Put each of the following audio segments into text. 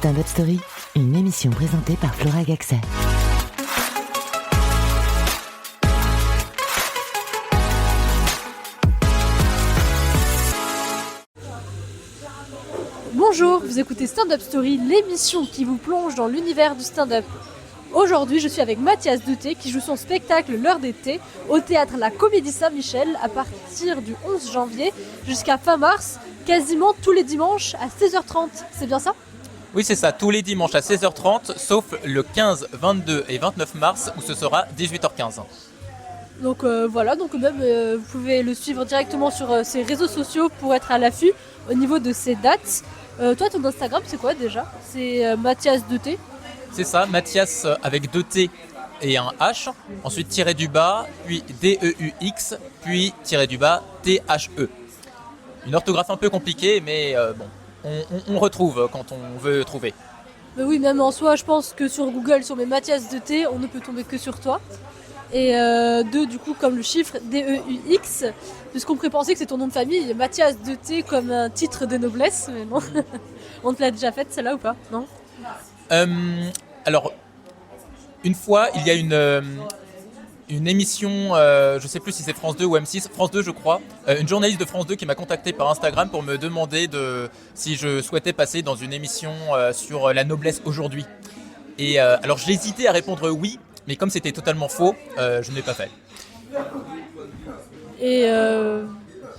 Stand-up Story, une émission présentée par Flora Gaxer. Bonjour, vous écoutez Stand-up Story, l'émission qui vous plonge dans l'univers du stand-up. Aujourd'hui, je suis avec Mathias Deté qui joue son spectacle L'heure d'été au théâtre La Comédie Saint-Michel à partir du 11 janvier jusqu'à fin mars, quasiment tous les dimanches à 16h30. C'est bien ça ? Oui, c'est ça, tous les dimanches à 16h30, sauf le 15, 22 et 29 mars où ce sera 18h15. Donc voilà, donc même vous pouvez le suivre directement sur ses réseaux sociaux pour être à l'affût au niveau de ses dates. Toi, ton Instagram, c'est quoi déjà ? C'est Mathias Deté. C'est ça, Mathias avec 2 T et un H, ensuite tiré du bas, puis D-E-U-X, puis tiré du bas, T-H-E. Une orthographe un peu compliquée, mais bon, on retrouve quand on veut trouver. Mais oui, même en soi, je pense que sur Google, sur mes Mathias Deté, on ne peut tomber que sur toi. Et 2, du coup, comme le chiffre D-E-U-X, puisqu'on pourrait penser que c'est ton nom de famille, Mathias Deté comme un titre de noblesse, mais non. On te l'a déjà faite, celle-là, ou pas ? Non ? Alors, une fois, il y a une émission, je ne sais plus si c'est France 2 ou M6, France 2 je crois, une journaliste de France 2 qui m'a contacté par Instagram pour me demander si je souhaitais passer dans une émission sur la noblesse aujourd'hui. Et alors j'ai hésité à répondre oui, mais comme c'était totalement faux, je ne l'ai pas fait. Et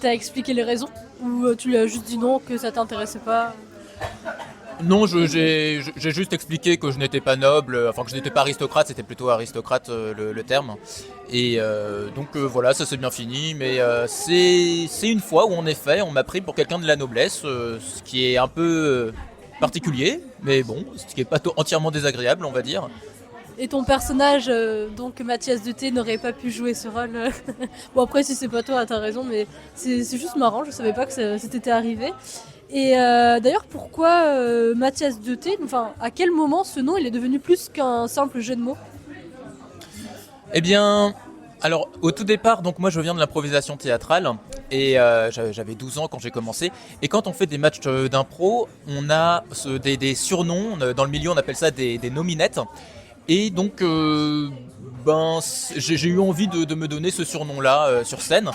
t'as expliqué les raisons ? Ou tu lui as juste dit non, que ça t'intéressait pas ? Non, j'ai juste expliqué que je n'étais pas noble, enfin que je n'étais pas aristocrate, c'était plutôt aristocrate le terme. Et donc voilà, ça s'est bien fini, mais c'est une fois où en effet on m'a pris pour quelqu'un de la noblesse, ce qui est un peu particulier, mais bon, ce qui n'est pas entièrement désagréable on va dire. Et ton personnage, donc Mathias Deté, n'aurait pas pu jouer ce rôle. Bon après si c'est pas toi, t'as raison, mais c'est juste marrant, je savais pas que ça t'était arrivé. Et d'ailleurs, pourquoi Mathias Deté, enfin, à quel moment ce nom il est devenu plus qu'un simple jeu de mots ? Eh bien, alors au tout départ, donc moi je viens de l'improvisation théâtrale et j'avais 12 ans quand j'ai commencé. Et quand on fait des matchs d'impro, on a des surnoms, dans le milieu on appelle ça des nominettes. Et donc j'ai eu envie de me donner ce surnom-là sur scène.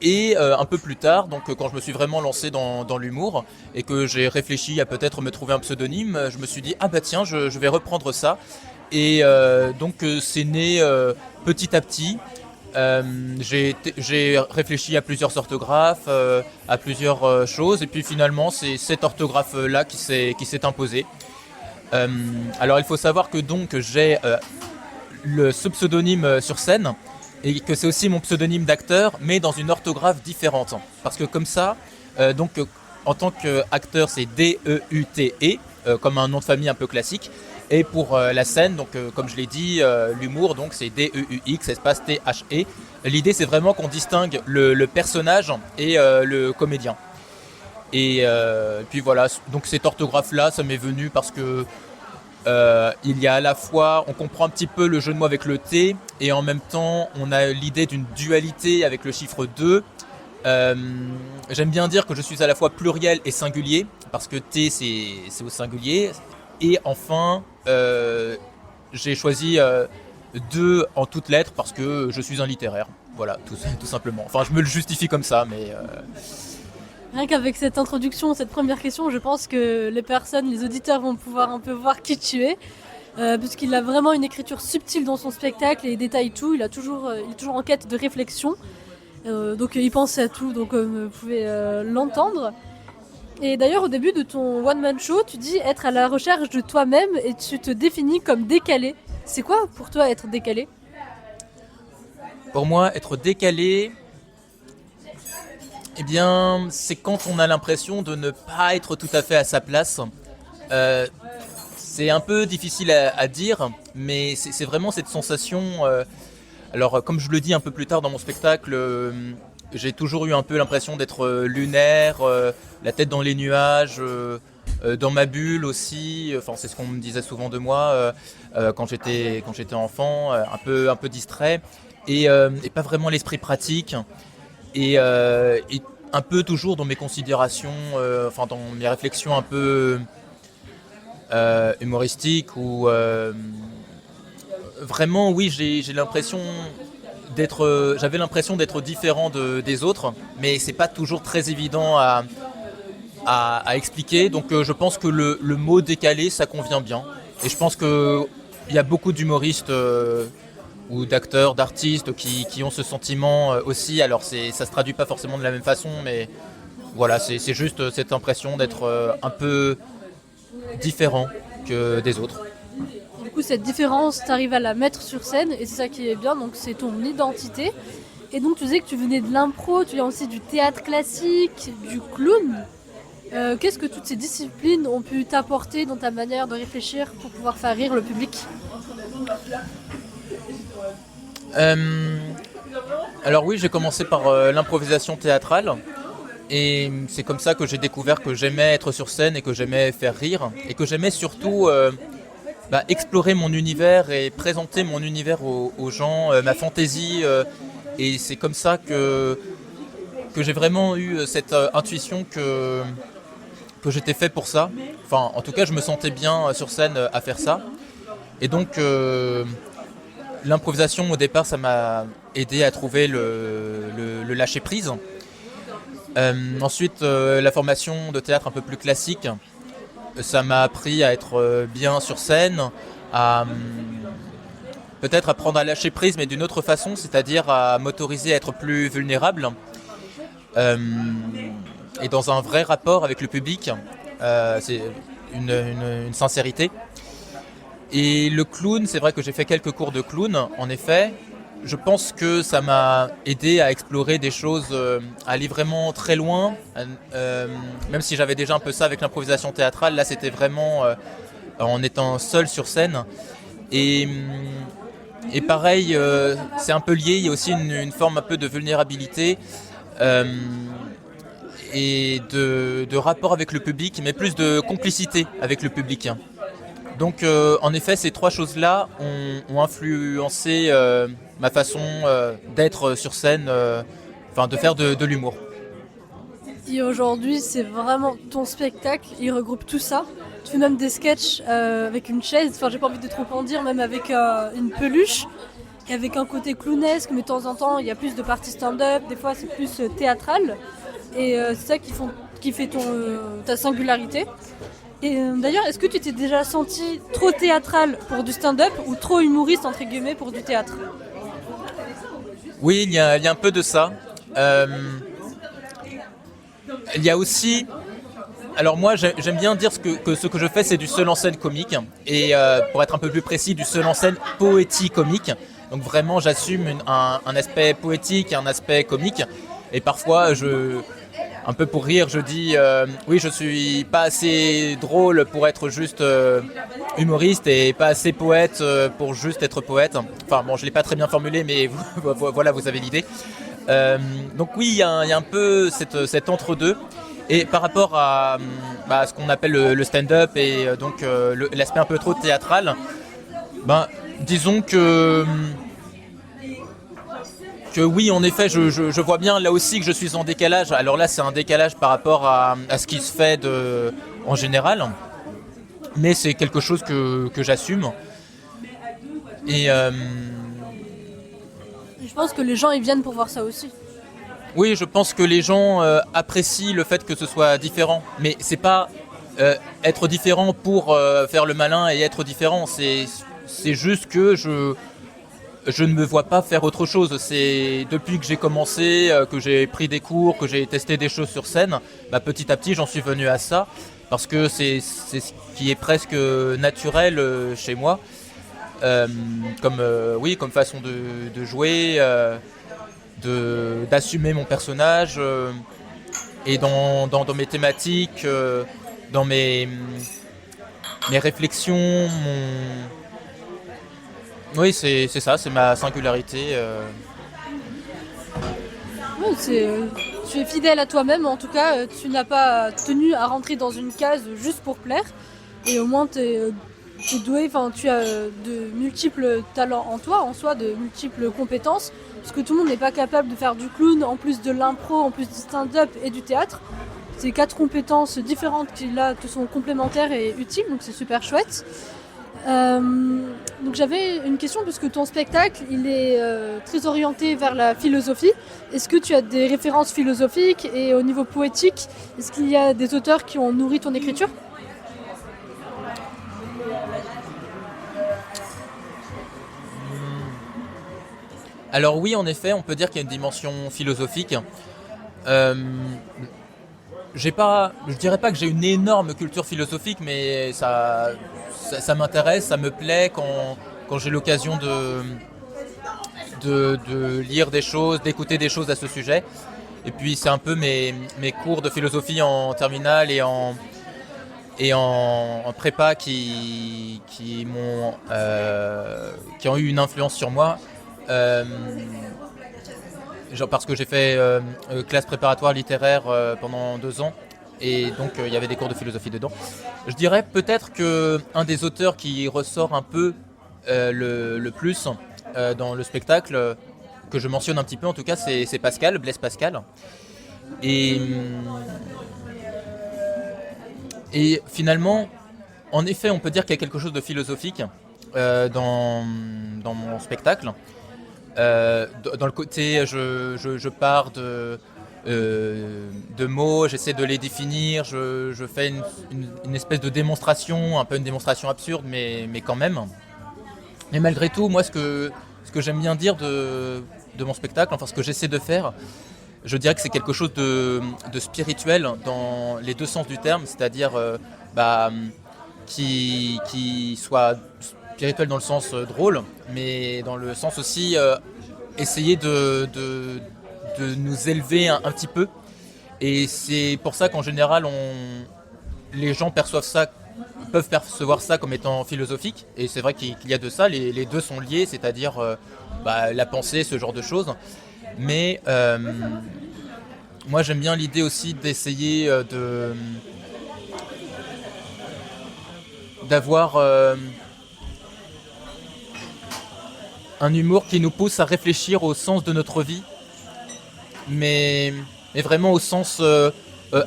Et un peu plus tard, donc quand je me suis vraiment lancé dans l'humour et que j'ai réfléchi à peut-être me trouver un pseudonyme, je me suis dit ah bah tiens je vais reprendre ça. Et donc c'est né petit à petit. J'ai réfléchi à plusieurs orthographes, à plusieurs choses, et puis finalement c'est cette orthographe-là qui s'est imposée. Alors il faut savoir que donc j'ai ce pseudonyme sur scène. Et que c'est aussi mon pseudonyme d'acteur, mais dans une orthographe différente. Parce que comme ça, en tant qu'acteur, c'est D-E-U-T-E, comme un nom de famille un peu classique. Et pour la scène, donc comme je l'ai dit, l'humour, donc c'est D-E-U-X, espace T-H-E. L'idée, c'est vraiment qu'on distingue le personnage et le comédien. Et puis voilà, donc cette orthographe-là, ça m'est venu parce que il y a à la fois, on comprend un petit peu le jeu de mots avec le T et en même temps on a l'idée d'une dualité avec le chiffre 2. J'aime bien dire que je suis à la fois pluriel et singulier parce que T c'est au singulier. Et enfin j'ai choisi 2 en toutes lettres parce que je suis un littéraire. Voilà, tout simplement. Enfin je me le justifie comme ça mais... Rien qu'avec cette introduction, cette première question, je pense que les auditeurs vont pouvoir un peu voir qui tu es. Puisqu'il a vraiment une écriture subtile dans son spectacle et il détaille tout, il est toujours en quête de réflexion. Donc il pense à tout, donc vous pouvez l'entendre. Et d'ailleurs au début de ton one-man show, tu dis être à la recherche de toi-même et tu te définis comme décalé. C'est quoi pour toi être décalé ? Pour moi, être décalé... Eh bien, c'est quand on a l'impression de ne pas être tout à fait à sa place. C'est un peu difficile à dire, mais c'est vraiment cette sensation... alors, comme je le dis un peu plus tard dans mon spectacle, j'ai toujours eu un peu l'impression d'être lunaire, la tête dans les nuages, dans ma bulle aussi. Enfin, c'est ce qu'on me disait souvent de moi quand j'étais enfant, un peu distrait, et pas vraiment l'esprit pratique. Et un peu toujours dans mes considérations, dans mes réflexions un peu humoristique ou vraiment, oui, j'avais l'impression d'être différent des autres, mais c'est pas toujours très évident à expliquer. Donc je pense que le mot décalé, ça convient bien. Et je pense qu'il y a beaucoup d'humoristes ou d'acteurs, d'artistes qui ont ce sentiment aussi. Alors ça se traduit pas forcément de la même façon, mais voilà, c'est juste cette impression d'être un peu différent que des autres. Du coup, cette différence, tu arrives à la mettre sur scène et c'est ça qui est bien, donc c'est ton identité. Et donc, tu disais que tu venais de l'impro, tu viens aussi du théâtre classique, du clown. Qu'est-ce que toutes ces disciplines ont pu t'apporter dans ta manière de réfléchir pour pouvoir faire rire le public ? Alors oui, j'ai commencé par l'improvisation théâtrale. Et c'est comme ça que j'ai découvert que j'aimais être sur scène et que j'aimais faire rire. Et que j'aimais surtout explorer mon univers et présenter mon univers aux gens, ma fantaisie. Et c'est comme ça que j'ai vraiment eu cette intuition que j'étais fait pour ça. Enfin, en tout cas, je me sentais bien sur scène à faire ça. Et donc, l'improvisation, au départ, ça m'a aidé à trouver le lâcher-prise. Ensuite, la formation de théâtre un peu plus classique, ça m'a appris à être bien sur scène, à peut-être apprendre à lâcher prise, mais d'une autre façon, c'est-à-dire à m'autoriser à être plus vulnérable et dans un vrai rapport avec le public. C'est une sincérité. Et le clown, c'est vrai que j'ai fait quelques cours de clown, en effet. Je pense que ça m'a aidé à explorer des choses, à aller vraiment très loin, même si j'avais déjà un peu ça avec l'improvisation théâtrale. Là, c'était vraiment en étant seul sur scène. Et pareil, c'est un peu lié, il y a aussi une forme un peu de vulnérabilité et de rapport avec le public, mais plus de complicité avec le public. Donc en effet, ces trois choses-là ont influencé ma façon d'être sur scène, de faire de l'humour. Et aujourd'hui, c'est vraiment ton spectacle, il regroupe tout ça. Tu fais même des sketchs avec une chaise, enfin j'ai pas envie de trop en dire, même avec une peluche, avec un côté clownesque, mais de temps en temps il y a plus de parties stand-up, des fois c'est plus théâtral. Et c'est ça qui fait ta singularité. Et d'ailleurs, est-ce que tu t'es déjà senti trop théâtral pour du stand-up ou trop humoriste entre guillemets pour du théâtre ? Oui, il y a un peu de ça. Il y a aussi... Alors moi, j'aime bien dire que ce que je fais, c'est du seul en scène comique. Et pour être un peu plus précis, du seul en scène poétique-comique. Donc vraiment, j'assume un aspect poétique et un aspect comique. Et parfois, un peu pour rire, je dis oui, je suis pas assez drôle pour être juste humoriste et pas assez poète pour juste être poète. Enfin bon, je l'ai pas très bien formulé, mais voilà, vous avez l'idée. Donc oui, il y a un peu cet entre-deux. Et par rapport à ce qu'on appelle le stand-up et donc l'aspect un peu trop théâtral, disons que oui, en effet, je vois bien là aussi que je suis en décalage. Alors là, c'est un décalage par rapport à ce qui se fait en général. Mais c'est quelque chose que j'assume. Et je pense que les gens ils viennent pour voir ça aussi. oui, je pense que les gens apprécient le fait que ce soit différent. Mais c'est pas être différent pour faire le malin et être différent. C'est juste que je ne me vois pas faire autre chose. C'est depuis que j'ai commencé, que j'ai pris des cours, que j'ai testé des choses sur scène, petit à petit j'en suis venu à ça, parce que c'est ce qui est presque naturel chez moi, comme façon de jouer, d'assumer mon personnage, et dans mes thématiques, dans mes réflexions, Oui, c'est ça, c'est ma singularité. Ouais, tu es fidèle à toi-même, en tout cas, tu n'as pas tenu à rentrer dans une case juste pour plaire. Et au moins, tu es doué, tu as de multiples talents en toi, en soi, de multiples compétences. Parce que tout le monde n'est pas capable de faire du clown, en plus de l'impro, en plus du stand-up et du théâtre. ces 4 compétences différentes qui là te sont complémentaires et utiles, donc c'est super chouette. Donc j'avais une question puisque ton spectacle il est très orienté vers la philosophie. Est-ce que tu as des références philosophiques et au niveau poétique, est-ce qu'il y a des auteurs qui ont nourri ton écriture? Alors oui, en effet, on peut dire qu'il y a une dimension philosophique. Euh, je dirais pas que j'ai une énorme culture philosophique, mais ça m'intéresse, ça me plaît quand j'ai l'occasion de lire des choses, d'écouter des choses à ce sujet. Et puis c'est un peu mes cours de philosophie en terminale et en prépa qui ont eu une influence sur moi. Genre parce que j'ai fait classe préparatoire littéraire pendant 2 ans et donc il y avait des cours de philosophie dedans. Je dirais peut-être que un des auteurs qui ressort un peu le plus dans le spectacle, que je mentionne un petit peu en tout cas, c'est Pascal, Blaise Pascal. Et, et finalement, en effet, on peut dire qu'il y a quelque chose de philosophique dans mon spectacle. Dans le côté, je pars de mots, j'essaie de les définir, je fais une espèce de démonstration, un peu une démonstration absurde, mais quand même. Mais malgré tout, moi, ce que j'aime bien dire de mon spectacle, enfin ce que j'essaie de faire, je dirais que c'est quelque chose de spirituel dans les 2 sens du terme, c'est-à-dire qui soit spirituel dans le sens drôle, mais dans le sens aussi essayer de nous élever un petit peu. Et c'est pour ça qu'en général, les gens peuvent percevoir ça comme étant philosophique. Et c'est vrai qu'il y a de ça, les deux sont liés, c'est-à-dire la pensée, ce genre de choses. Mais moi j'aime bien l'idée aussi d'essayer d'avoir un humour qui nous pousse à réfléchir au sens de notre vie, mais vraiment au sens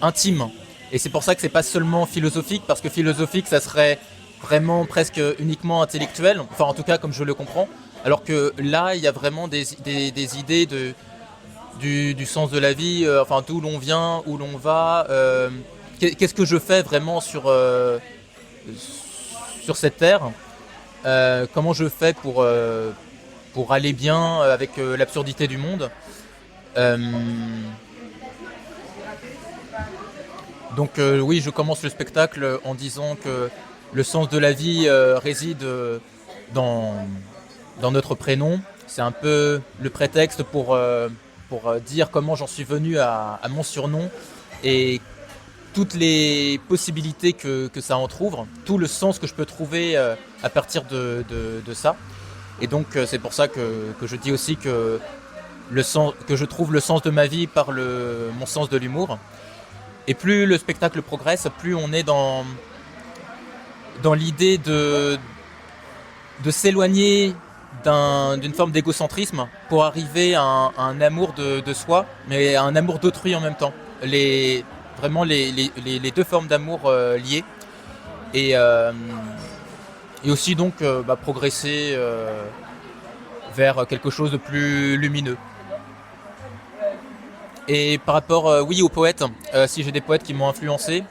intime. Et c'est pour ça que c'est pas seulement philosophique, parce que philosophique, ça serait vraiment presque uniquement intellectuel, enfin en tout cas comme je le comprends, alors que là, il y a vraiment des idées du sens de la vie, enfin d'où l'on vient, où l'on va, qu'est-ce que je fais vraiment sur cette terre, comment je fais pour aller bien avec l'absurdité du monde. Donc oui, je commence le spectacle en disant que le sens de la vie réside dans notre prénom. C'est un peu le prétexte pour dire comment j'en suis venu à mon surnom et toutes les possibilités que ça entrouvre, tout le sens que je peux trouver à partir de ça. Et donc c'est pour ça que je dis aussi que je trouve le sens de ma vie par mon sens de l'humour. Et plus le spectacle progresse, plus on est dans l'idée de s'éloigner d'une forme d'égocentrisme pour arriver à un amour de soi, mais à un amour d'autrui en même temps. Vraiment les 2 formes d'amour liées. Et aussi donc progresser vers quelque chose de plus lumineux. Et par rapport aux poètes, si j'ai des poètes qui m'ont influencé,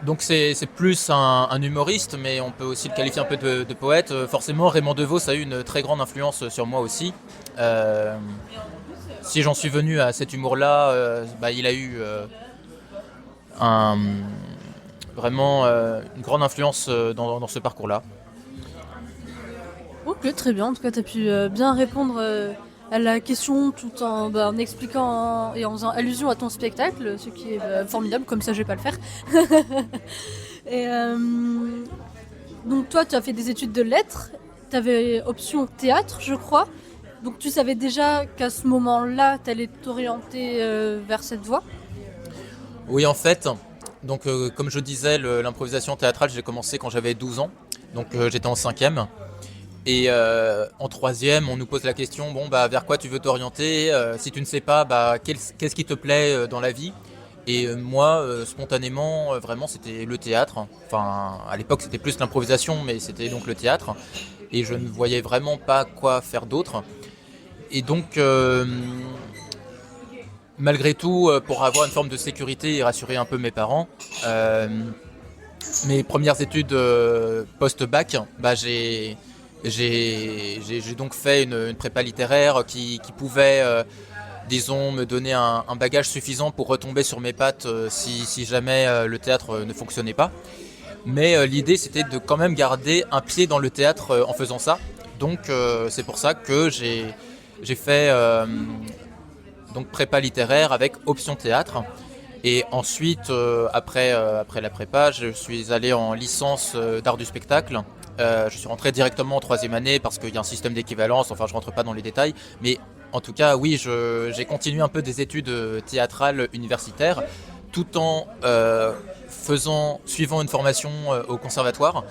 donc c'est plus un humoriste, mais on peut aussi le qualifier un peu de poète. Forcément, Raymond DeVos a eu une très grande influence sur moi aussi. Si j'en suis venu à cet humour-là, il a eu vraiment une grande influence dans ce parcours-là. Ok, très bien. En tout cas, tu as pu bien répondre à la question tout en expliquant et en faisant allusion à ton spectacle, ce qui est formidable, comme ça je vais pas le faire. Et donc toi, tu as fait des études de lettres, tu avais option théâtre, je crois. Donc tu savais déjà qu'à ce moment-là, tu allais t'orienter vers cette voie? Oui, en fait, donc, comme je disais, l'improvisation théâtrale, j'ai commencé quand j'avais 12 ans, donc j'étais en 5e. Et en troisième, on nous pose la question, bon, bah, vers quoi tu veux t'orienter? Si tu ne sais pas, bah, qu'est-ce qui te plaît dans la vie? Et moi, spontanément, vraiment, c'était le théâtre. Enfin, à l'époque, c'était plus l'improvisation, mais c'était donc le théâtre. Et je ne voyais vraiment pas quoi faire d'autre. Et donc, malgré tout, pour avoir une forme de sécurité et rassurer un peu mes parents, mes premières études post-bac, bah, j'ai donc fait une prépa littéraire qui pouvait, disons, me donner un bagage suffisant pour retomber sur mes pattes si jamais le théâtre ne fonctionnait pas. Mais l'idée, c'était de quand même garder un pied dans le théâtre en faisant ça. Donc c'est pour ça que j'ai fait donc prépa littéraire avec option théâtre. Et ensuite, après la prépa, je suis allé en licence d'art du spectacle. Je suis rentré directement en troisième année parce qu'il y a un système d'équivalence, enfin je rentre pas dans les détails, mais en tout cas oui, j'ai continué un peu des études théâtrales universitaires tout en suivant une formation au conservatoire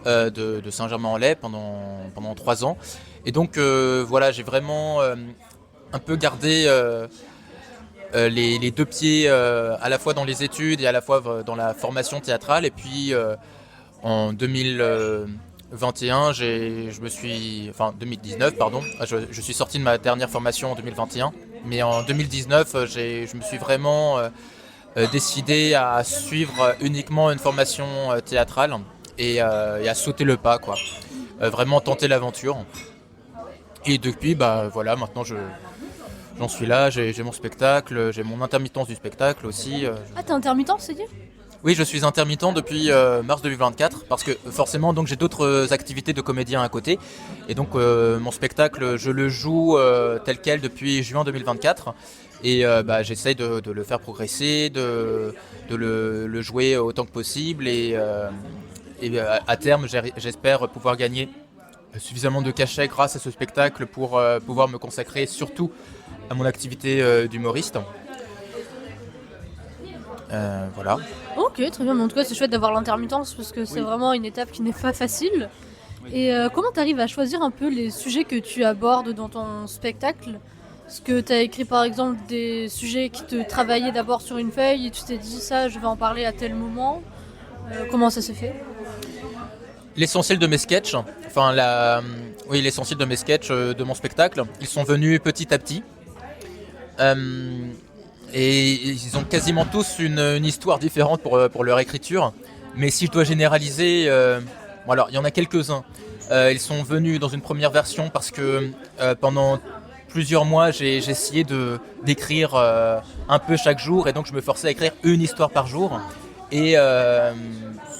de Saint-Germain-en-Laye pendant 3 ans. Et donc voilà, j'ai vraiment un peu gardé les deux pieds à la fois dans les études et à la fois dans la formation théâtrale. Et puis en 2021, 2019, pardon, je suis sorti de ma dernière formation en 2021. Mais en 2019, je me suis vraiment décidé à suivre uniquement une formation théâtrale et à sauter le pas, quoi. Vraiment tenter l'aventure. Et depuis, bah voilà, maintenant j'en suis là, j'ai mon spectacle, j'ai mon intermittence du spectacle aussi. Ah, t'es intermittent, c'est dit? Oui, je suis intermittent depuis mars 2024 parce que forcément donc j'ai d'autres activités de comédien à côté et donc mon spectacle je le joue tel quel depuis juin 2024 et bah, j'essaye de le faire progresser, de le jouer autant que possible et à terme j'espère pouvoir gagner suffisamment de cachet grâce à ce spectacle pour pouvoir me consacrer surtout à mon activité d'humoriste. Voilà. Ok, très bien, mais en tout cas c'est chouette d'avoir l'intermittence parce que c'est vraiment une étape qui n'est pas facile. Et comment tu arrives à choisir un peu les sujets que tu abordes dans ton spectacle? Est-ce que tu as écrit par exemple des sujets qui te travaillaient d'abord sur une feuille et tu t'es dit ça je vais en parler à tel moment? Comment ça s'est fait? L'essentiel de mes sketchs, l'essentiel de mes sketchs de mon spectacle, ils sont venus petit à petit. Et ils ont quasiment tous une histoire différente pour leur écriture. Mais si je dois généraliser, alors il y en a quelques-uns. Ils sont venus dans une première version parce que pendant plusieurs mois, j'ai essayé d'écrire un peu chaque jour. Et donc je me forçais à écrire une histoire par jour. Et ça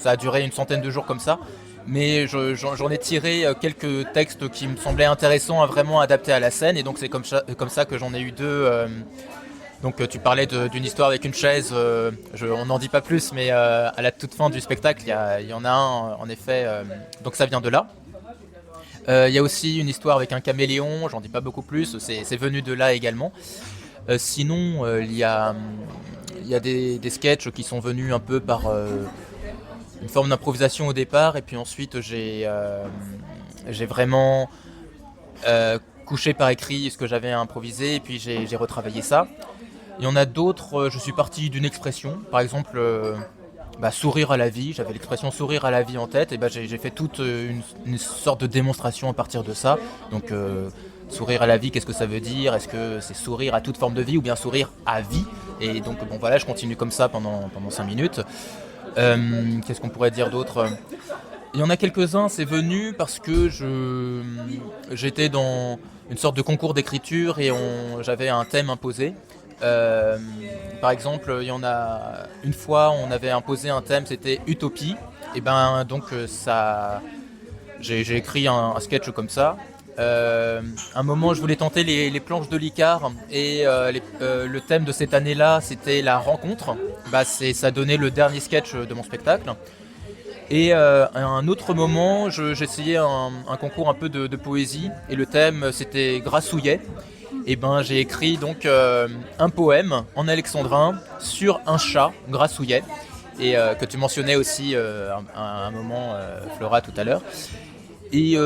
a duré une centaine de jours comme ça. Mais j'en ai tiré quelques textes qui me semblaient intéressants à vraiment adapter à la scène. Et donc c'est comme ça que j'en ai eu deux. Donc tu parlais d'une histoire avec une chaise, on n'en dit pas plus, mais à la toute fin du spectacle, il y en a un, en effet, donc ça vient de là. Il y a aussi une histoire avec un caméléon, j'en dis pas beaucoup plus, c'est venu de là également. Sinon, il y a des sketchs qui sont venus un peu par une forme d'improvisation au départ, et puis ensuite j'ai vraiment couché par écrit ce que j'avais improvisé, et puis j'ai retravaillé ça. Il y en a d'autres, je suis parti d'une expression, par exemple sourire à la vie, j'avais l'expression sourire à la vie en tête, et j'ai fait toute une sorte de démonstration à partir de ça. Donc sourire à la vie, qu'est-ce que ça veut dire? Est-ce que c'est sourire à toute forme de vie ou bien sourire à vie? Et donc bon voilà, je continue comme ça pendant 5 minutes. Qu'est-ce qu'on pourrait dire d'autre? Il y en a quelques-uns, c'est venu parce que j'étais dans une sorte de concours d'écriture et j'avais un thème imposé. Par exemple, il y en a une fois, on avait imposé un thème, c'était utopie. Et donc j'ai écrit un sketch comme ça. Un moment, je voulais tenter les planches de l'Icare et le thème de cette année-là, c'était la rencontre. Ça donnait le dernier sketch de mon spectacle. Et à un autre moment, j'essayais un concours un peu de poésie et le thème c'était Grassouillet. Et j'ai écrit donc un poème en alexandrin sur un chat, Grassouillet, et que tu mentionnais aussi à un moment, Flora, tout à l'heure. Et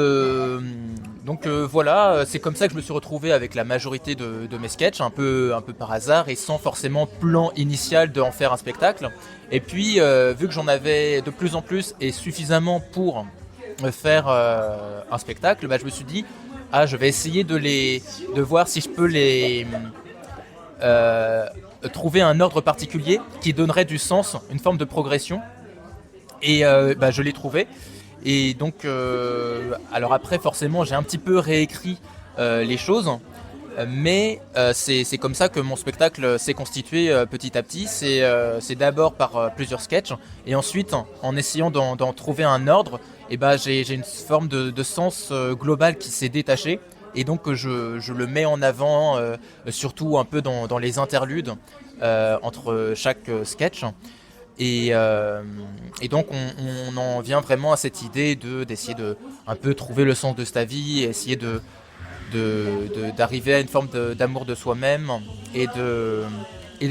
donc voilà, c'est comme ça que je me suis retrouvé avec la majorité de mes sketchs, un peu par hasard et sans forcément plan initial d'en faire un spectacle. Et puis vu que j'en avais de plus en plus et suffisamment pour faire un spectacle, je me suis dit je vais essayer de voir si je peux trouver un ordre particulier qui donnerait du sens, une forme de progression. Et je l'ai trouvé. Et donc, alors après, forcément, j'ai un petit peu réécrit les choses, mais c'est comme ça que mon spectacle s'est constitué petit à petit. C'est d'abord par plusieurs sketchs, et ensuite, en essayant d'en trouver un ordre, j'ai une forme de sens global qui s'est détaché. Et donc je le mets en avant, surtout un peu dans les interludes entre chaque sketch. Et donc on en vient vraiment à cette idée d'essayer de un peu trouver le sens de sa vie, et essayer d'arriver à une forme d'amour de soi-même et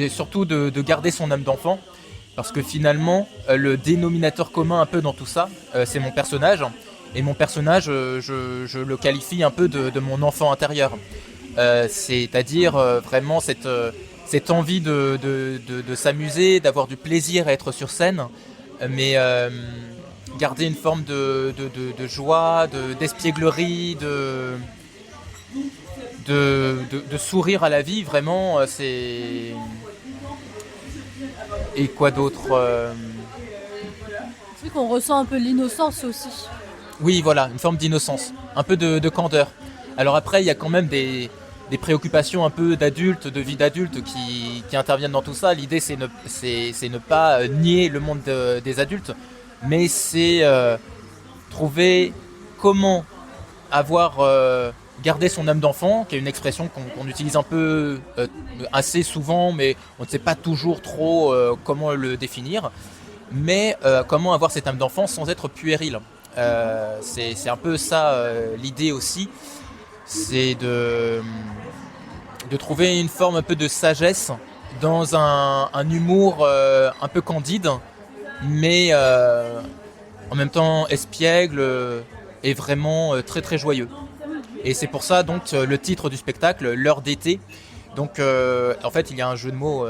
surtout de garder son âme d'enfant. Parce que finalement, le dénominateur commun un peu dans tout ça, c'est mon personnage. Et mon personnage, je le qualifie un peu de mon enfant intérieur. C'est-à-dire vraiment cette envie de s'amuser, d'avoir du plaisir à être sur scène, mais garder une forme de joie, d'espièglerie, de sourire à la vie, vraiment, c'est... Et quoi d'autre C'est qu'on ressent un peu l'innocence aussi. Oui, voilà, une forme d'innocence, un peu de candeur. Alors après, il y a quand même des préoccupations un peu d'adultes, de vie d'adulte qui interviennent dans tout ça. L'idée, c'est ne pas nier le monde des adultes, mais c'est trouver comment avoir gardé son âme d'enfant, qui est une expression qu'on utilise un peu assez souvent, mais on ne sait pas toujours trop comment le définir. Mais comment avoir cette âme d'enfant sans être puéril. C'est un peu ça l'idée aussi, c'est de trouver une forme un peu de sagesse dans un humour un peu candide, mais en même temps espiègle et vraiment très très joyeux. Et c'est pour ça donc le titre du spectacle, L'heure d'été. Donc en fait il y a un jeu de mots,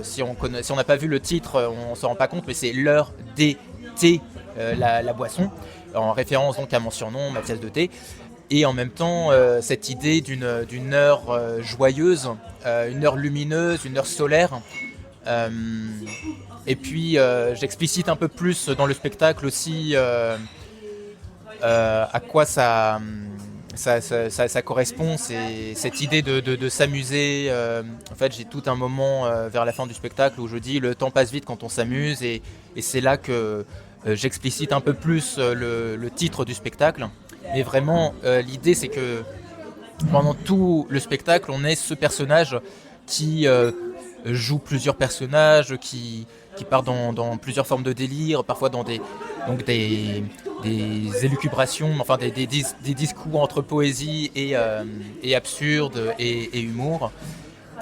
si on n'a pas vu le titre on ne s'en rend pas compte, mais c'est l'heure d'été, la boisson, en référence donc à mon surnom, ma pièce de thé. Et en même temps cette idée d'une heure joyeuse, une heure lumineuse, une heure solaire. Et puis j'explicite un peu plus dans le spectacle aussi à quoi ça correspond, c'est cette idée de s'amuser. En fait, j'ai tout un moment vers la fin du spectacle où je dis le temps passe vite quand on s'amuse, et c'est là que j'explicite un peu plus le titre du spectacle. Mais vraiment, l'idée c'est que pendant tout le spectacle, on est ce personnage qui joue plusieurs personnages, qui part dans plusieurs formes de délire, parfois dans des élucubrations, enfin des discours entre poésie et absurde et humour.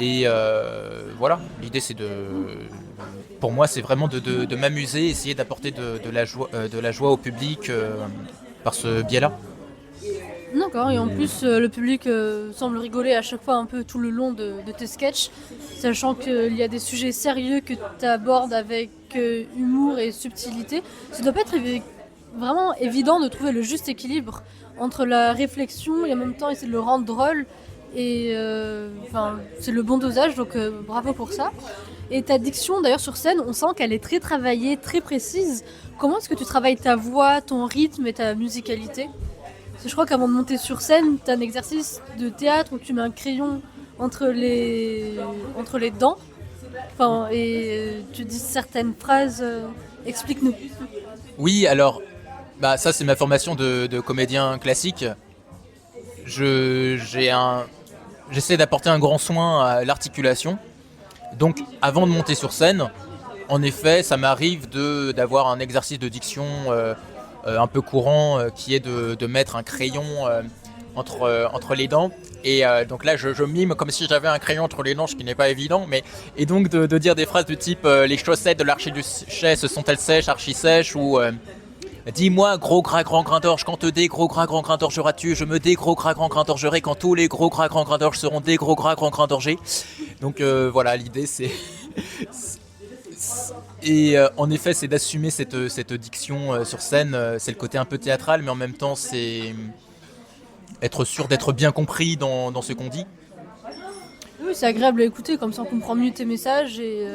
Et voilà, l'idée c'est pour moi c'est vraiment de m'amuser, essayer d'apporter de la joie au public par ce biais-là. D'accord, et en plus le public semble rigoler à chaque fois un peu tout le long de tes sketchs, sachant qu'il y a des sujets sérieux que tu abordes avec humour et subtilité. Ça doit pas être vraiment évident de trouver le juste équilibre entre la réflexion et en même temps essayer de le rendre drôle, et c'est le bon dosage, donc bravo pour ça. Et ta diction d'ailleurs sur scène, on sent qu'elle est très travaillée, très précise. Comment est-ce que tu travailles ta voix, ton rythme et ta musicalité ? Je crois qu'avant de monter sur scène, tu as un exercice de théâtre où tu mets un crayon entre les dents, et tu dis certaines phrases. Explique-nous. Oui, alors, ça c'est ma formation de comédien classique. J'essaie d'apporter un grand soin à l'articulation. Donc, avant de monter sur scène, en effet, ça m'arrive d'avoir un exercice de diction un peu courant qui est de mettre un crayon entre les dents, et donc là je mime comme si j'avais un crayon entre les dents, ce qui n'est pas évident, et donc de dire des phrases du type les chaussettes de l'archiduchesse sont-elles sèches, archi sèches, ou Dis-moi, gros gras grand grain d'orge, quand des gros gras grand grain d'orgeras-tu? Je me des gros gras grand grain d'orgerai quand tous les gros gras grand grain d'orge seront des gros gras grand grain d'orgés. Donc voilà, l'idée c'est... Et en effet, c'est d'assumer cette diction sur scène. C'est le côté un peu théâtral, mais en même temps, c'est être sûr d'être bien compris dans ce qu'on dit. Oui, c'est agréable à écouter, comme ça on comprend mieux tes messages et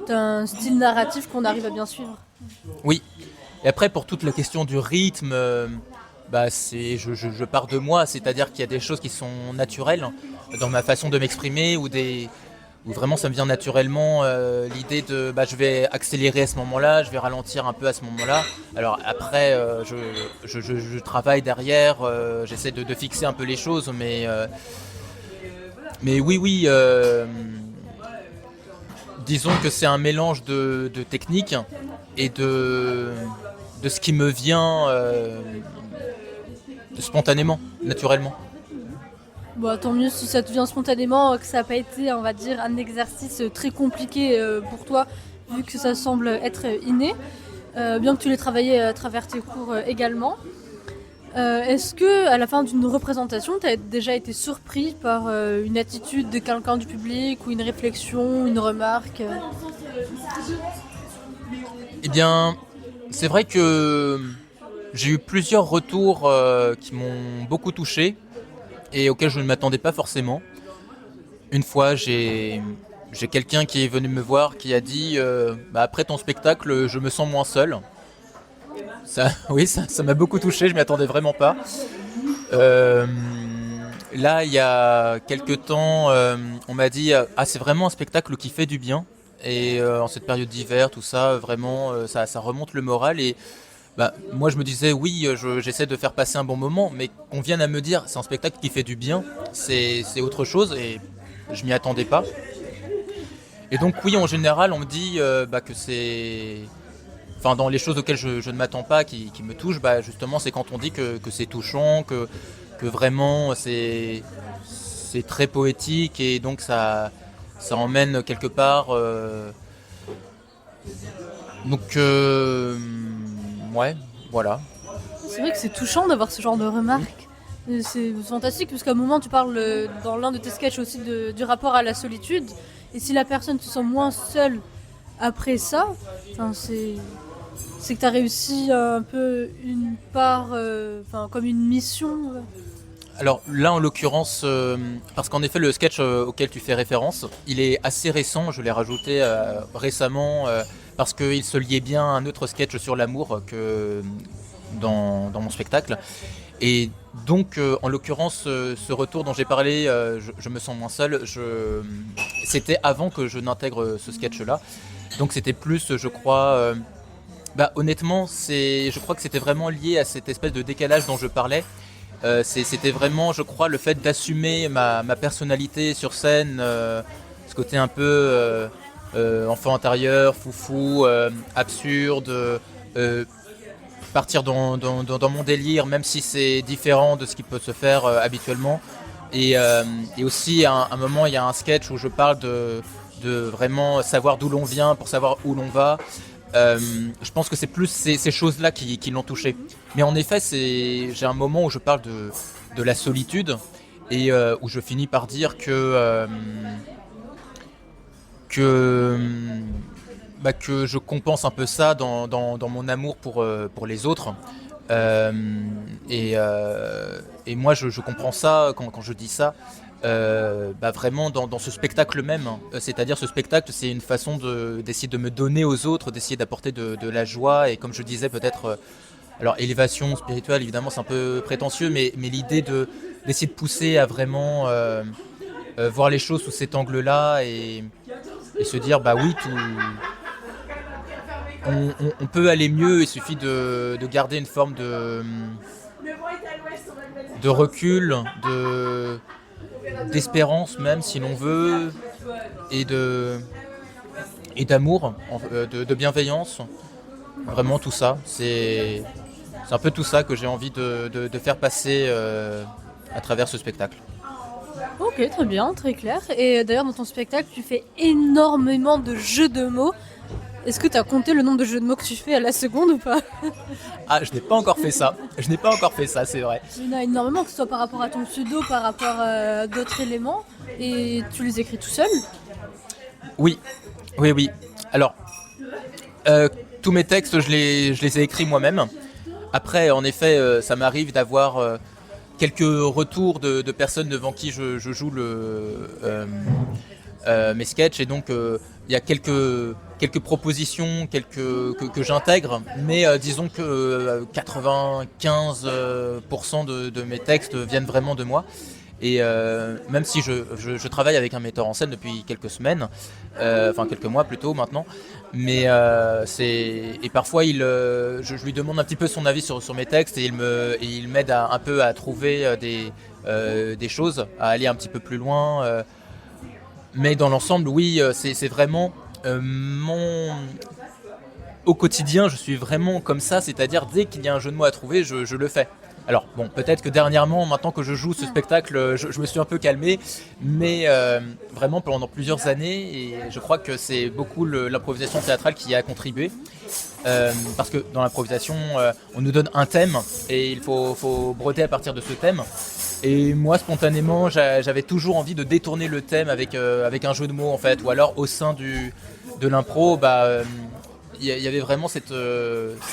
t'as un style narratif qu'on arrive à bien suivre. Oui. Et après, pour toute la question du rythme, je pars de moi, c'est-à-dire qu'il y a des choses qui sont naturelles dans ma façon de m'exprimer où vraiment ça me vient naturellement l'idée de je vais accélérer à ce moment-là, je vais ralentir un peu à ce moment-là. Alors après, je travaille derrière, j'essaie de fixer un peu les choses, mais oui, disons que c'est un mélange de techniques et de ce qui me vient spontanément, naturellement. Bon, tant mieux si ça te vient spontanément, que ça n'a pas été, on va dire, un exercice très compliqué pour toi, vu que ça semble être inné, bien que tu l'aies travaillé à travers tes cours également. Est-ce que, à la fin d'une représentation, tu as déjà été surpris par une attitude de quelqu'un du public ou une réflexion, une remarque Eh bien, c'est vrai que j'ai eu plusieurs retours qui m'ont beaucoup touché et auxquels je ne m'attendais pas forcément. Une fois, j'ai quelqu'un qui est venu me voir qui a dit après ton spectacle, je me sens moins seul. Oui, ça m'a beaucoup touché, je m'y attendais vraiment pas. Là, il y a quelques temps, on m'a dit c'est vraiment un spectacle qui fait du bien. Et en cette période d'hiver, tout ça, vraiment, ça remonte le moral. Et moi, je me disais, oui, j'essaie de faire passer un bon moment, mais qu'on vienne à me dire, c'est un spectacle qui fait du bien, c'est autre chose, et je m'y attendais pas. Et donc, oui, en général, on me dit que c'est... Enfin, dans les choses auxquelles je ne m'attends pas, qui me touchent, justement, c'est quand on dit que c'est touchant, que vraiment c'est très poétique, et donc ça emmène quelque part. Donc, ouais, voilà. C'est vrai que c'est touchant d'avoir ce genre de remarques. C'est fantastique, parce qu'à un moment, tu parles dans l'un de tes sketchs aussi du rapport à la solitude. Et si la personne se sent moins seule après ça, c'est que tu as réussi un peu une part, comme une mission. Alors là, en l'occurrence, parce qu'en effet, le sketch auquel tu fais référence, il est assez récent, je l'ai rajouté récemment, parce qu'il se liait bien à un autre sketch sur l'amour que dans mon spectacle. Et donc, en l'occurrence, ce retour dont j'ai parlé, je me sens moins seul, c'était avant que je n'intègre ce sketch-là. Donc c'était plus, je crois... honnêtement, je crois que c'était vraiment lié à cette espèce de décalage dont je parlais. C'était vraiment, je crois, le fait d'assumer ma personnalité sur scène, ce côté un peu enfant intérieur, foufou, absurde, partir dans mon délire, même si c'est différent de ce qui peut se faire habituellement. Et aussi, à un moment, il y a un sketch où je parle de vraiment savoir d'où l'on vient pour savoir où l'on va. Je pense que c'est plus ces choses-là qui l'ont touché. Mais en effet, j'ai un moment où je parle de la solitude et où je finis par dire que je compense un peu ça dans mon amour pour les autres. Et moi, je comprends ça quand je dis ça. Vraiment dans ce spectacle même, c'est-à-dire ce spectacle, c'est une façon d'essayer de me donner aux autres, d'essayer d'apporter de la joie, et comme je disais, peut-être alors élévation spirituelle, évidemment c'est un peu prétentieux, mais l'idée d'essayer de pousser à vraiment voir les choses sous cet angle-là et se dire oui, on peut aller mieux, il suffit de garder une forme de recul, d'espérance même si l'on veut, et d'amour, de bienveillance, vraiment tout ça, c'est un peu tout ça que j'ai envie de faire passer à travers ce spectacle. Ok, très bien, très clair. Et d'ailleurs dans ton spectacle tu fais énormément de jeux de mots. Est-ce que tu as compté le nombre de jeux de mots que tu fais à la seconde ou pas? Ah, je n'ai pas encore fait ça. Je n'ai pas encore fait ça, c'est vrai. Il y en a énormément, que ce soit par rapport à ton pseudo, par rapport à d'autres éléments, et tu les écris tout seul. Oui, oui, oui. Alors, tous mes textes, je les ai écrits moi-même. Après, en effet, ça m'arrive d'avoir quelques retours de personnes devant qui je joue mes sketchs, et donc il y a quelques propositions que j'intègre, mais disons que 95% de mes textes viennent vraiment de moi. Et même si je travaille avec un metteur en scène depuis quelques semaines, enfin quelques mois plutôt maintenant, mais et parfois je lui demande un petit peu son avis sur mes textes, et il m'aide un peu à trouver des choses, à aller un petit peu plus loin. Mais dans l'ensemble, oui, c'est vraiment au quotidien, je suis vraiment comme ça, c'est-à-dire dès qu'il y a un jeu de mots à trouver, je le fais. Alors bon, peut-être que dernièrement, maintenant que je joue ce spectacle, je me suis un peu calmé, mais vraiment pendant plusieurs années, et je crois que c'est beaucoup l'improvisation théâtrale qui y a contribué, parce que dans l'improvisation, on nous donne un thème, et il faut broder à partir de ce thème. Et moi, spontanément, j'avais toujours envie de détourner le thème avec un jeu de mots, en fait, ou alors au sein de l'impro, il y avait vraiment cette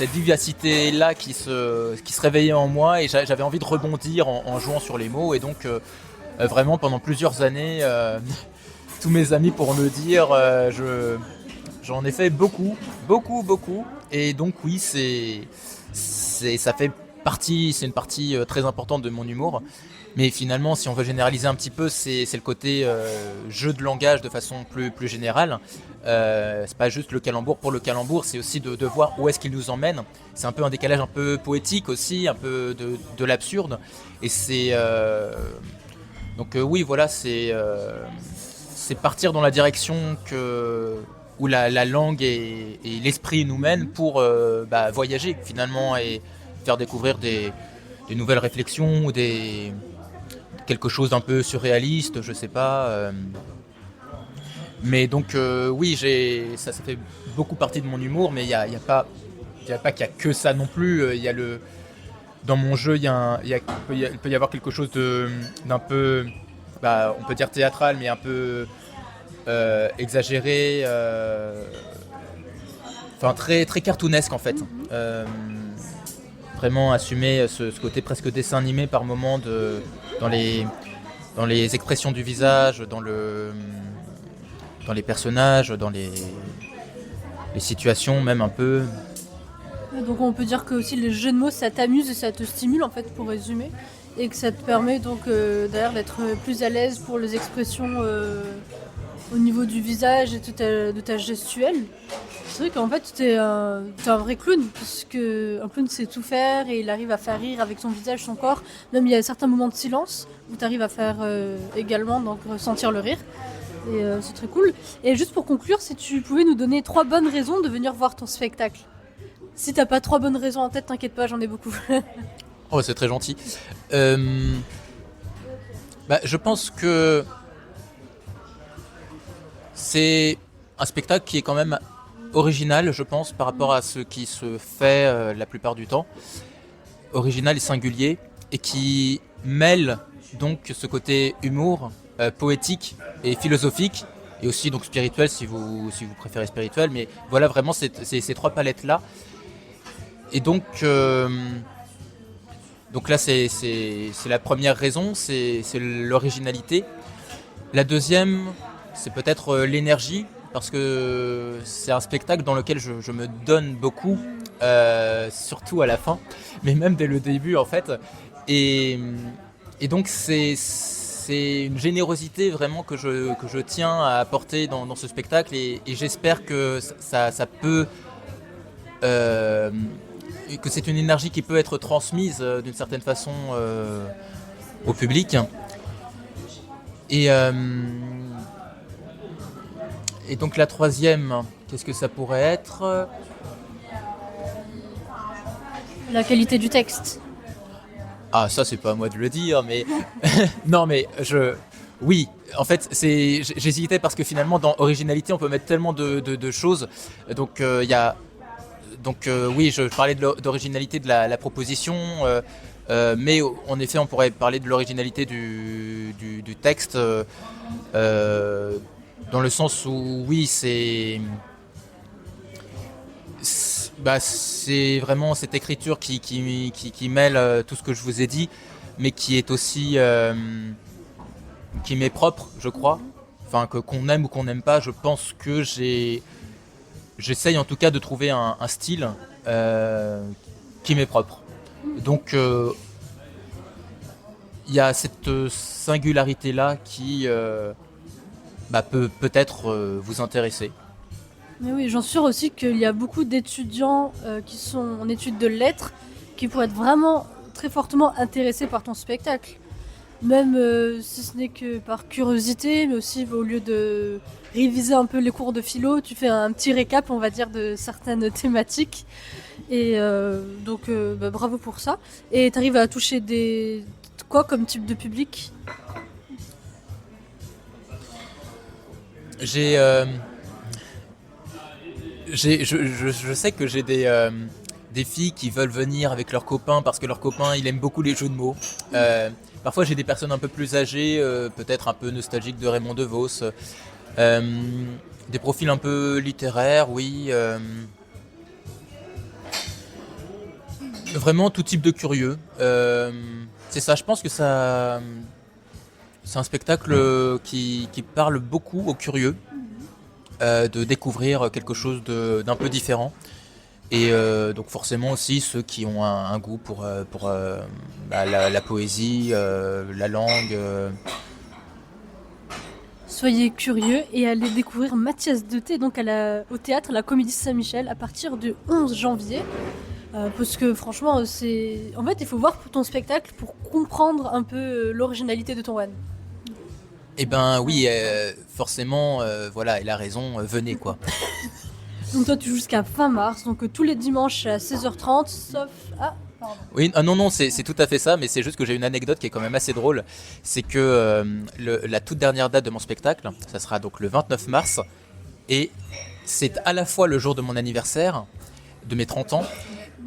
vivacité-là qui se réveillait en moi, et j'avais envie de rebondir en jouant sur les mots. Et donc, vraiment, pendant plusieurs années, tous mes amis pourront le dire, j'en ai fait beaucoup, beaucoup, beaucoup. Et donc, oui, ça fait partie, c'est une partie très importante de mon humour. Mais finalement, si on veut généraliser un petit peu, c'est le côté jeu de langage de façon plus générale. C'est pas juste le calembour pour le calembour, c'est aussi de voir où est-ce qu'il nous emmène. C'est un peu un décalage un peu poétique aussi, un peu de l'absurde. Et c'est donc oui, voilà, c'est partir dans la direction où la langue et l'esprit nous mènent pour voyager finalement, et faire découvrir des nouvelles réflexions, ou quelque chose d'un peu surréaliste, je sais pas. Mais donc oui, ça fait beaucoup partie de mon humour, mais il y a pas qu'il y a que ça non plus. Il y a dans mon jeu, il peut y avoir quelque chose d'un peu, on peut dire théâtral, mais un peu exagéré, enfin très très cartoonesque en fait. Vraiment assumer ce côté presque dessin animé par moment dans les expressions du visage, dans les personnages, dans les situations même un peu. Donc on peut dire que aussi les jeux de mots, ça t'amuse et ça te stimule en fait, pour résumer, et que ça te permet donc d'ailleurs d'être plus à l'aise pour les expressions au niveau du visage et de ta gestuelle. C'est vrai qu'en fait t'es un vrai clown, puisque un clown sait tout faire et il arrive à faire rire avec son visage, son corps. Même il y a certains moments de silence où tu arrives à faire également, donc ressentir le rire. Et c'est très cool. Et juste pour conclure, si tu pouvais nous donner 3 bonnes raisons de venir voir ton spectacle. Si t'as pas 3 bonnes raisons en tête, t'inquiète pas, j'en ai beaucoup. Oh, c'est très gentil. Je pense que c'est un spectacle qui est quand même original, je pense, par rapport à ce qui se fait la plupart du temps. Original et singulier, et qui mêle donc ce côté humour, poétique et philosophique, et aussi donc spirituel si vous préférez spirituel, mais voilà vraiment ces 3 palettes là. Et donc là c'est la première raison, c'est l'originalité. La deuxième, c'est peut-être l'énergie, parce que c'est un spectacle dans lequel je me donne beaucoup, surtout à la fin, mais même dès le début en fait. Et donc c'est une générosité vraiment que je tiens à apporter dans ce spectacle, et j'espère que ça peut que c'est une énergie qui peut être transmise d'une certaine façon au public. Et donc la troisième, qu'est-ce que ça pourrait être ? La qualité du texte. Ah, ça c'est pas à moi de le dire, mais non, mais Oui, en fait, j'hésitais parce que finalement, dans originalité, on peut mettre tellement de choses. Donc, il y a. Donc, oui, je parlais d'originalité de la proposition, mais en effet, on pourrait parler de l'originalité du texte, dans le sens où, oui, c'est vraiment cette écriture qui mêle tout ce que je vous ai dit, mais qui est aussi. Qui m'est propre, je crois. Enfin, qu'on aime ou qu'on n'aime pas, je pense que j'essaye en tout cas de trouver un style qui m'est propre. Donc, il y a cette singularité-là qui peut peut-être vous intéresser. Mais oui, j'en suis sûre aussi qu'il y a beaucoup d'étudiants qui sont en études de lettres qui pourraient être vraiment très fortement intéressés par ton spectacle. Même si ce n'est que par curiosité, mais aussi au lieu de réviser un peu les cours de philo, tu fais un petit récap, on va dire, de certaines thématiques. Et donc, bravo pour ça. Et tu arrives à toucher quoi comme type de public? Je sais que j'ai des filles qui veulent venir avec leurs copains parce que leurs copains, il aime beaucoup les jeux de mots. Parfois, j'ai des personnes un peu plus âgées, peut-être un peu nostalgiques de Raymond DeVos. Des profils un peu littéraires, oui. Vraiment tout type de curieux. C'est ça, je pense que c'est un spectacle qui parle beaucoup aux curieux, de découvrir quelque chose d'un peu différent. Et donc forcément aussi ceux qui ont un goût pour la poésie, la langue. Soyez curieux et allez découvrir Mathias Deté donc au théâtre La Comédie Saint-Michel à partir du 11 janvier. Parce que franchement, en fait, il faut voir ton spectacle pour comprendre un peu l'originalité de ton one. Eh ben oui, forcément, voilà, elle a raison, venez quoi. Donc toi tu joues jusqu'à fin mars, donc tous les dimanches à 16h30, sauf... Ah, pardon. Oui, non, c'est tout à fait ça, mais c'est juste que j'ai une anecdote qui est quand même assez drôle. C'est que la toute dernière date de mon spectacle, ça sera donc le 29 mars, et c'est à la fois le jour de mon anniversaire, de mes 30 ans,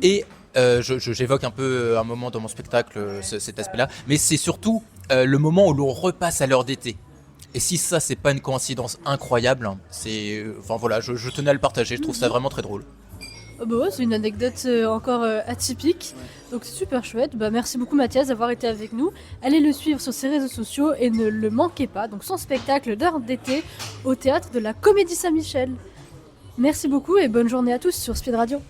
et j'évoque un peu un moment dans mon spectacle cet aspect-là, mais c'est surtout le moment où l'on repasse à l'heure d'été. Et si ça, c'est pas une coïncidence incroyable, enfin voilà, je tenais à le partager, je trouve ça vraiment très drôle. C'est une anecdote encore atypique, donc c'est super chouette. Merci beaucoup Mathias d'avoir été avec nous. Allez le suivre sur ses réseaux sociaux et ne le manquez pas. Donc son spectacle d'heure d'été au théâtre de la Comédie Saint-Michel. Merci beaucoup et bonne journée à tous sur Speed Radio.